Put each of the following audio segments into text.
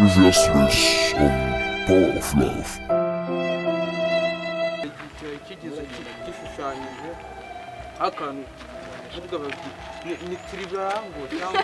Previously on Power of Love. Akantu ni triangle cyangwa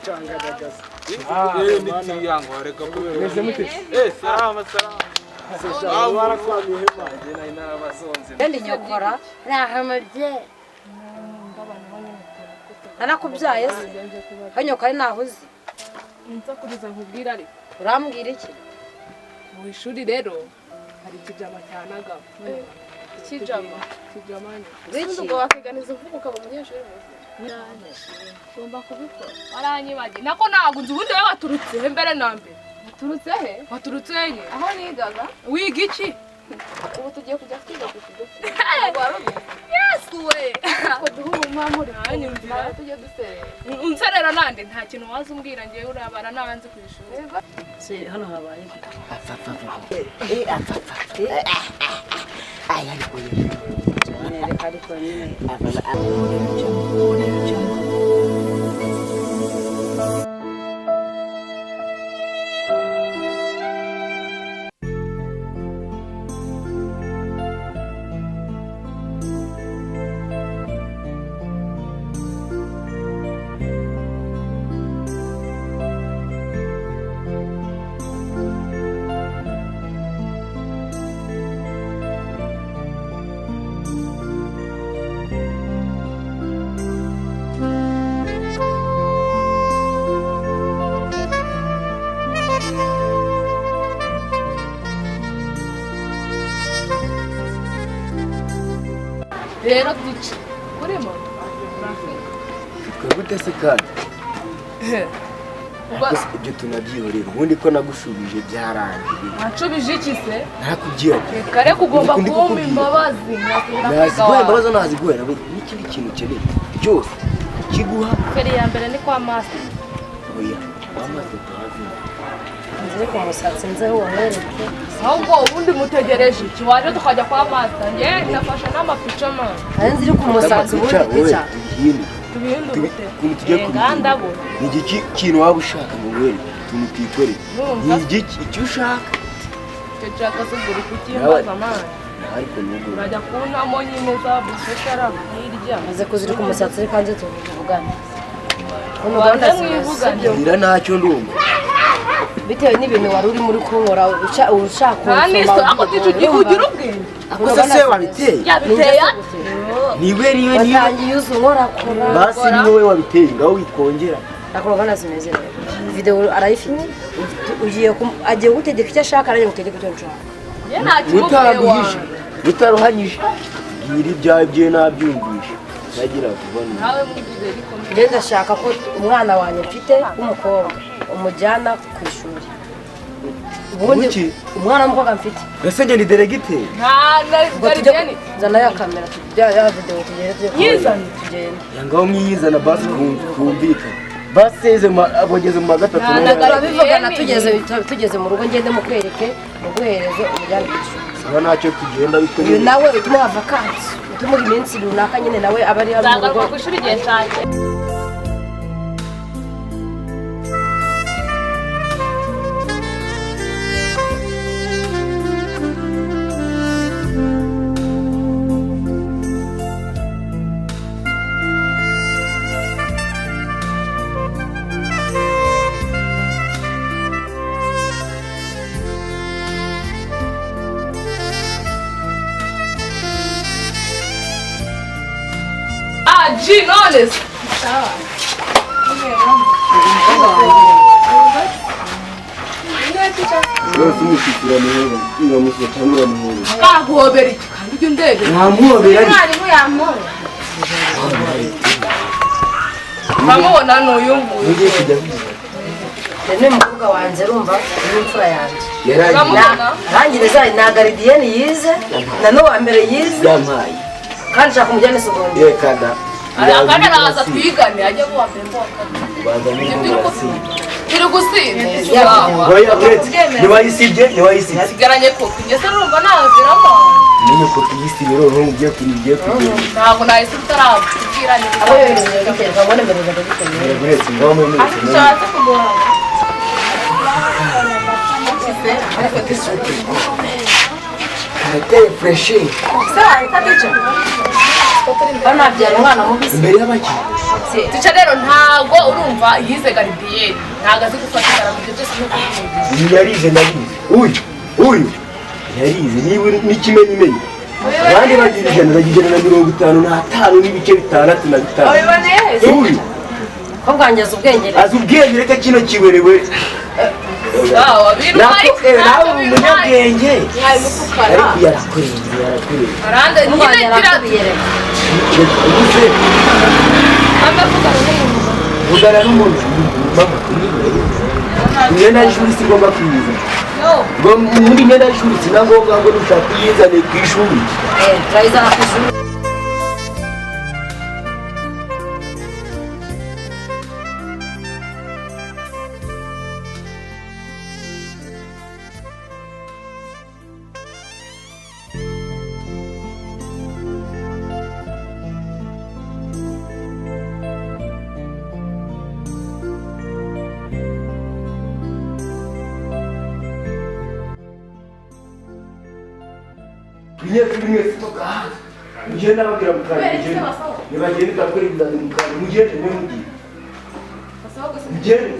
cyangagagaza ni triangle reka meze mute salama warakwamiye hema je narabasonze ndi nyokora nahamabye anakubyaye se hanyokari nahuze nza kuriza nkubwira ari urambwira iki mu ishuri rero hari kijama cyanaga kijama Riki ngo wakiganiza uvuga ukaba umunyeshuri ngomba kubikora waranyibagi nako nago nzi ubundi wewe waturutse he mbere na mbere waturutse he waturutse he aho nigaga wiga iki ubu tugiye kujya kwiga ku kigo yesu we ko duhuru mpamuri hanyumvira tujye duserera unserera nande nta kintu wazi umbwira ngiye urabara nabanze ku ishuri se hano habaye aya ariko reka ariko nyine rero duce urimo gute se kandi ibyo tunabyihorera ubundi ko nagushubije byarangiye wacubije iki se narakubwira kare kugomba kumpa imbabazi naziguhe imbabazi naziguhe nawe n'ikindi kintu ukeneye byose ikiguha feri ya mbere ni kwa master oya wamaze tuhazi nzire ku musatsi nzeho wahereke ahubwo ubundi mutegereje iki waje tukajya kwa master nge nafashe n'amapica man ari nzire ku musatsi ubundi kica tubihindurute tugiye ngandabo ni iki kintu waba ushaka ngo were tunutikorere ni iki icyo ushaka cyo cyaka sugura kukimbaza man ariko nugo urajya kuntamo nyine za bushekara hirya maze kuzirika umusatsi reka nze tuvugane wanda mwivugane ngira ntacyo ndumva bitewe n'ibintu wari uri muri kunkora ushaka naniso ako tugiye kugira ubwenge gusa se wabiteye yabiteye niwe watangiye uzi unkorakora basi ni wowe wabiteye ngaho wikongera nakoroga nazineze video arayifite agiye gutegeka icyo ashaka aranye gutegeka icyo nshaka ye nta mutaruhije mutaruhanyije bwira ibyawe bye nabyumvisha nagira kubona nawe mugize rikomeye njye ndashaka ko umwana wanjye mfite w'umukobwa umujyana ku ishuri ubundi umwana w'umukobwa mfite ese njye ni delegiteri nta garideni zana ya kamera ya video tugende yizana tugende yangaho mwiyizana basi kumvikana basi abogeze mu magatatu turabivugana tugeze mu rugo ngende mukwereke muguhereze umujyane ku ishuri saba ntacyo tugenda bityo uyu nawe utumuha vakansi utumuha iminsi runaka nyine nawe aba ari hano mu rugo nzagaruka ku ishuri igihe cyanjye Gene, honest. yose umushyikira muhoro iramushyira cyangwa iramuhoro Kaguhobera iki kandi ujya undebera ntamuhobera ari mwarimu yamuhora uramubona n'uyu nguyu ugiye kujya ni umukobwa wanjye urumva ni imfura yanjye uramubona arangiriza na garidiyeni yize na n'uwa mbere yize yampaye kandi nshaka umujyane segonda yekada akandi araza twigane ajye kuwa mbere bazanye n'umurasi turi gusinda oya uretse ntiwayisibye sigaranye koko ngeze urumva naziramo niyo ko tuyisibye rero ugiye kugenda ntabwo nahise utarabwira ni abo yohereje biterwa ngo nemereza ndabikora uretse ngaho muri ashatse kumuhana karateye fureshi banabyara umwana mubisi imbere y'abaki tica rero ntago urumva yize garidiyeri ntago azi gufata ikaramu ibyo byose no kumwumvira yarize nabize uyu yarize niba n'ikimenyimenyi abandi bagira ijana bagira na 55 n'ibice 6 uyu ko bwangeza ubwenge azi ubwenge reka kino kiwerewe nawe umunyabwenge ariko yarakurengera arande nyine yarakubiyere vugana n'umuntu mama imyenda y'ishuri si ngombwa kuyiza muri imyenda y'ishuri si na ngombwa ngo nushaka kuyizane ku ishuri turayizana ku ishuri mwese toka mugenda babwira mukara nibagenda bakora ibizami mukara mugende mugende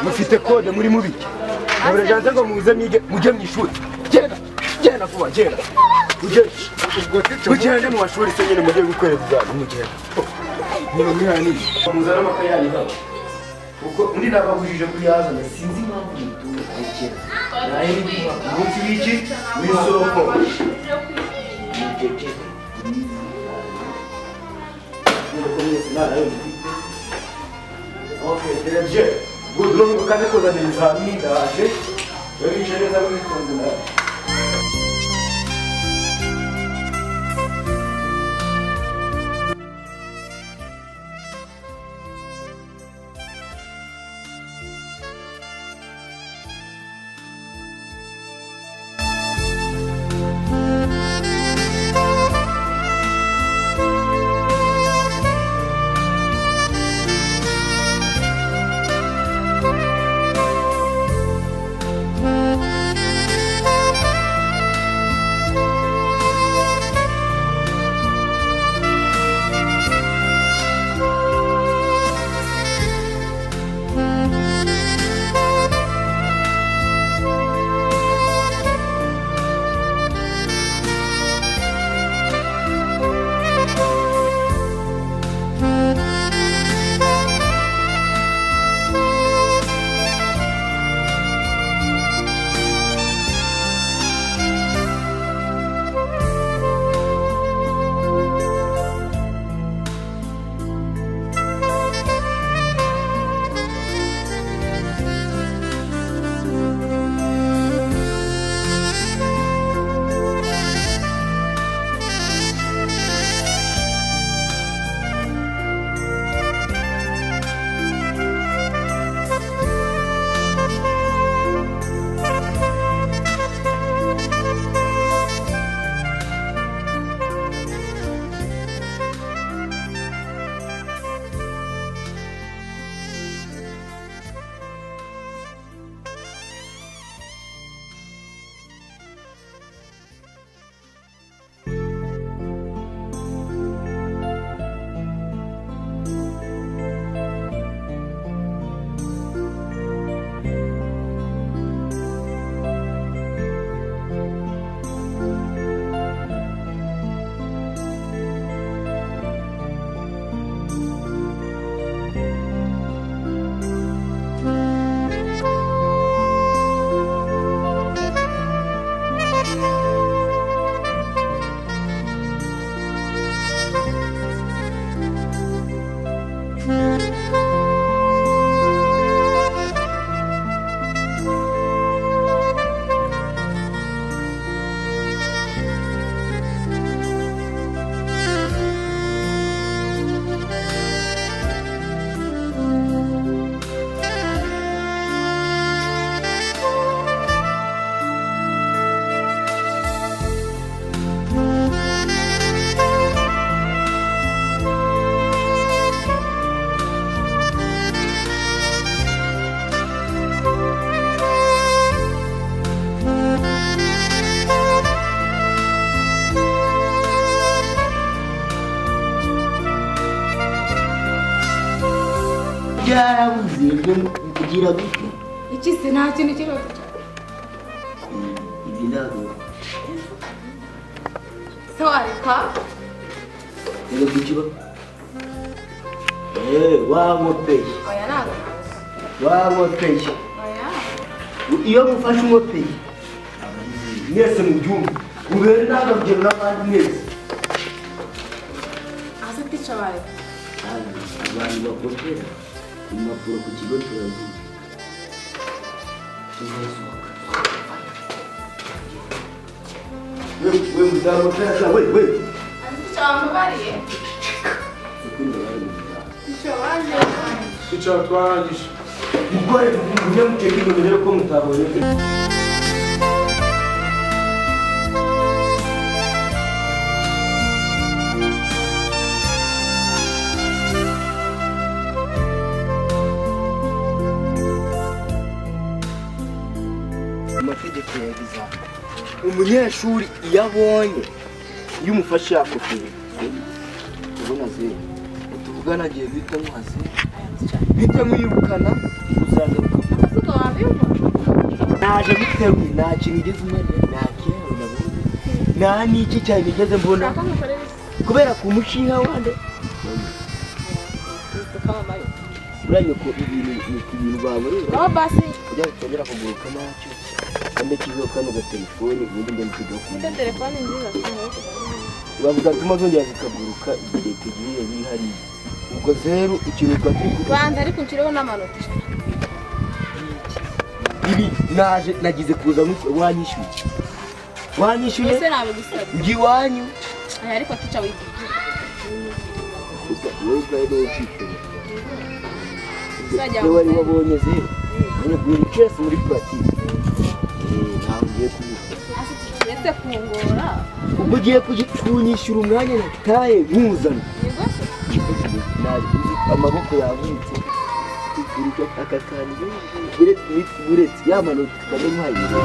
mufite kode muri mubiki murajanze ngo muze mwige mujye mu ishuri genda vuba genda mugende mu mashuri se nyine mujye gukorera ibizami mugende muzana amakaye yanyu hano kuko undi nababujije kuyazana sinzi impamvu muturekera naye umunsi w'iki w'isoko Okay, derece. Bu durumu kadar kullanıyoruz abi. Daha şey. Böyle şeyler de böyle kullanıyorlar. byarabuze kugira gute iki se nta kintu kiriho ibi ntabwo se wareka rero kukiba wamopeye oya ntabwo wamopeye oya iyo mufashe umopeye mwese mu byumba ubere n'akabugero n'abandi mwese hasi tica bareka abantu bakopera impapuro ku kigo turaziga we mudamu utashya we hasi tica wamubariye tica wanje Icyo twarangije. mukore munyamukeke ngo rero ko mutabonye amategeko ya examen umunyeshuri iyo abonye iyo umufashe yakopeye ubona zero utuvugana agiye guhita muhaze bite mwirukana uzagaruka amasuka wabimva naje biteruye nta kintu igeze umarira nta kintu nabuze nta n'iki cyane igeze mbona kubera ku mushinga wande uranye ko ibintu baburira aho basi kugira ngo utongera kuguruka nacyo kandi kizo kano gatelefone ubundi njya mpiga ku ufite telefone nziza bavuga tuma zongera zikaguruka igihe tugiye biri hariya ubwo zeru ikintu twaturi rwanda ariko nshyireho n'amanota ibi naje nagize kuza wanyishyuye wanyishyuye ese nabigusabye njye iwanyu aya ariko tica wigiye wowe ubwawe niwe ucikeye Uzajya wowe wari wabonye zeru buri cyose muri puratike ntabwo ugiye kubikora hasi tica kungora ubwo ugiye kunyishyura umwanya nataye nkuzana amaboko yavunitse aka kantu uretse yamanutse kagame nkayireba